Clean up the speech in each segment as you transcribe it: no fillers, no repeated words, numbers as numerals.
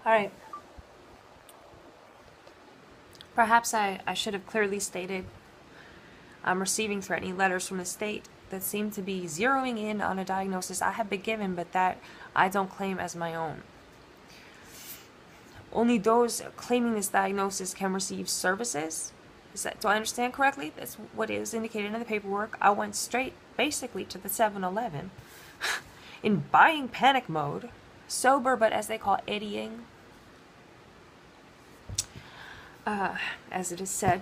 All right. Perhaps I should have clearly stated I'm receiving threatening letters from the state that seem to be zeroing in on a diagnosis I have been given, but that I don't claim as my own. Only those claiming this diagnosis can receive services. Do I understand correctly? That's what is indicated in the paperwork. I went straight, basically, to the 7-Eleven in buying panic mode, sober, but as they call eddying, as it is said.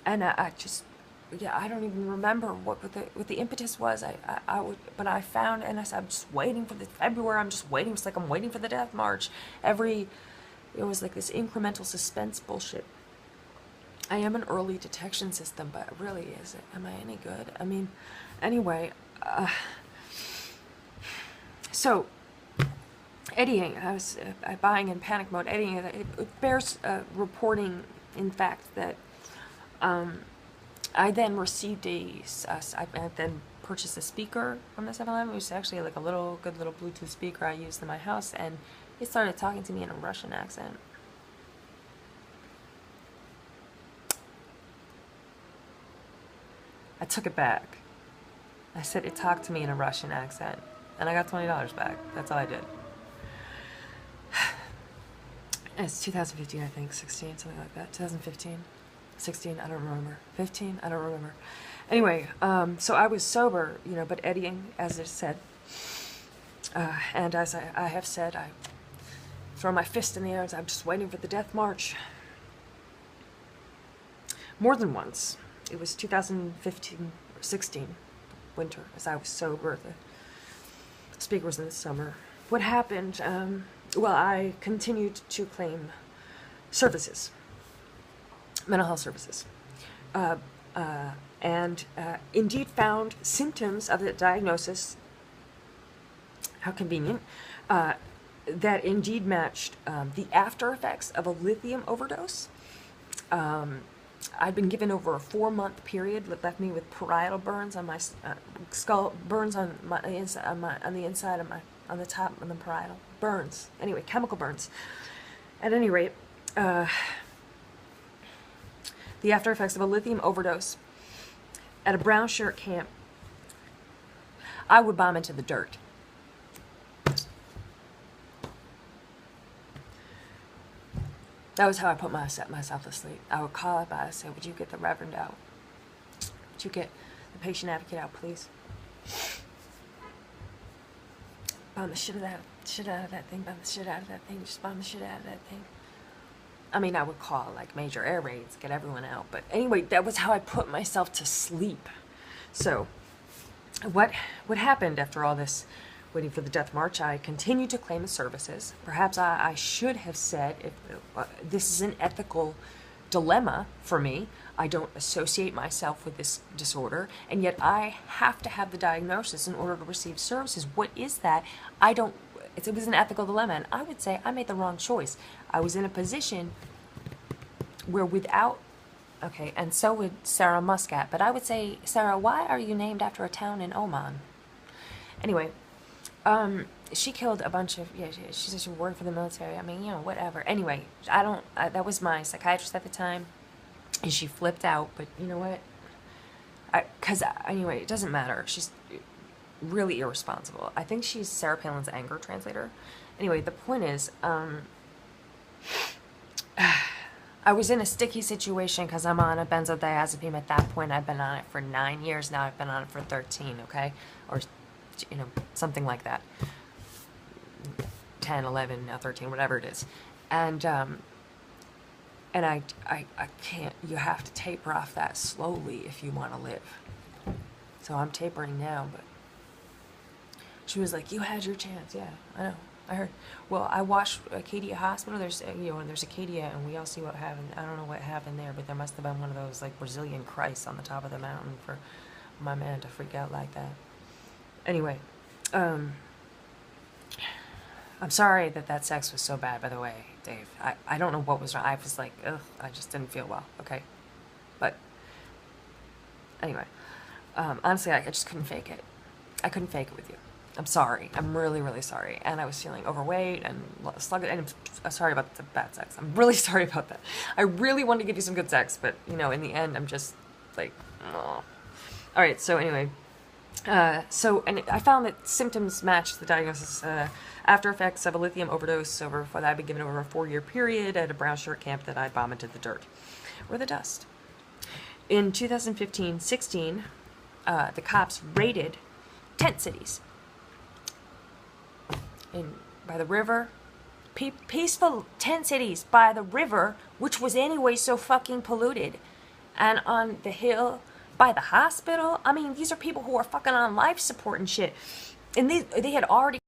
And I just, yeah, I don't even remember what the impetus was. But I found, and I said, I'm just waiting for the February. I'm just waiting. It's like I'm waiting for the death march. It was like this incremental suspense bullshit. I am an early detection system, but really, am I any good? I mean, anyway, so eddying, I was buying in panic mode. Eddying, it bears reporting, in fact, that I then received I then purchased a speaker from the 7-Eleven. It was actually like a good little Bluetooth speaker I used in my house, and it started talking to me in a Russian accent. I took it back. I said it talked to me in a Russian accent, and I got $20 back. That's all I did. It's 2015, I think, 16, something like that. 2015, 16, I don't remember. 15, I don't remember. Anyway, so I was sober, but eddying, as it said. And as I have said, I throw my fist in the air as I'm just waiting for the death march. More than once. It was 2015 or 16, winter, as I was sober. The speaker was in the summer. What happened? Well, I continued to claim services, mental health services, and indeed found symptoms of the diagnosis, how convenient, that indeed matched the after effects of a lithium overdose. I'd been given over a 4-month period that left me with parietal burns on my skull, burns on the inside of on the top of the parietal burns. Anyway, chemical burns. At any rate, the after effects of a lithium overdose at a brown shirt camp. I would bomb into the dirt. That was how I put myself to sleep. I would call up, I would say, would you get the reverend out? Would you get the patient advocate out, please? Bomb the shit out of that thing, bomb the shit out of that thing, just bomb the shit out of that thing. I mean, I would call, like, major air raids, get everyone out. But anyway, that was how I put myself to sleep. So, what happened after all this waiting for the death march? I continued to claim the services. Perhaps I should have said, if this is an ethical dilemma for me. I don't associate myself with this disorder, and yet I have to have the diagnosis in order to receive services. What is that? It was an ethical dilemma, and I would say I made the wrong choice. I was in a position where okay, and so would Sarah Muscat, but I would say, Sarah, why are you named after a town in Oman? Anyway, she killed a bunch of, she said she worked for the military. I mean, whatever. Anyway, that was my psychiatrist at the time, and she flipped out, but you know what? Anyway, it doesn't matter. She's really irresponsible. I think she's Sarah Palin's anger translator. Anyway, the point is, I was in a sticky situation because I'm on a benzodiazepine. At that point, I've been on it for 9 years. Now I've been on it for 13, okay? Or, something like that. 10, 11, now 13, whatever it is. And I can't, you have to taper off that slowly if you want to live. So I'm tapering now, but she was like, you had your chance. Yeah, I know. I heard. Well, I watched Acadia Hospital. There's Acadia, and we all see what happened. I don't know what happened there, but there must have been one of those, like, Brazilian Christs on the top of the mountain for my man to freak out like that. Anyway, I'm sorry that sex was so bad, by the way, Dave. I don't know what was wrong. I was like, ugh, I just didn't feel well, okay? But, anyway, honestly, I just couldn't fake it. I couldn't fake it with you. I'm sorry. I'm really, really sorry. And I was feeling overweight and sluggish. And I'm sorry about the bad sex. I'm really sorry about that. I really wanted to give you some good sex, but, you know, in the end, I'm just like, oh. All right, so anyway. And I found that symptoms matched the diagnosis, after effects of a lithium overdose that I'd been given over a 4-year period at a brown shirt camp that I'd bombed into the dirt or the dust. In 2015-16, the cops raided tent cities by the river, peaceful tent cities by the river, which was anyway so fucking polluted, and on the hill by the hospital. I mean, these are people who are fucking on life support and shit, and they had already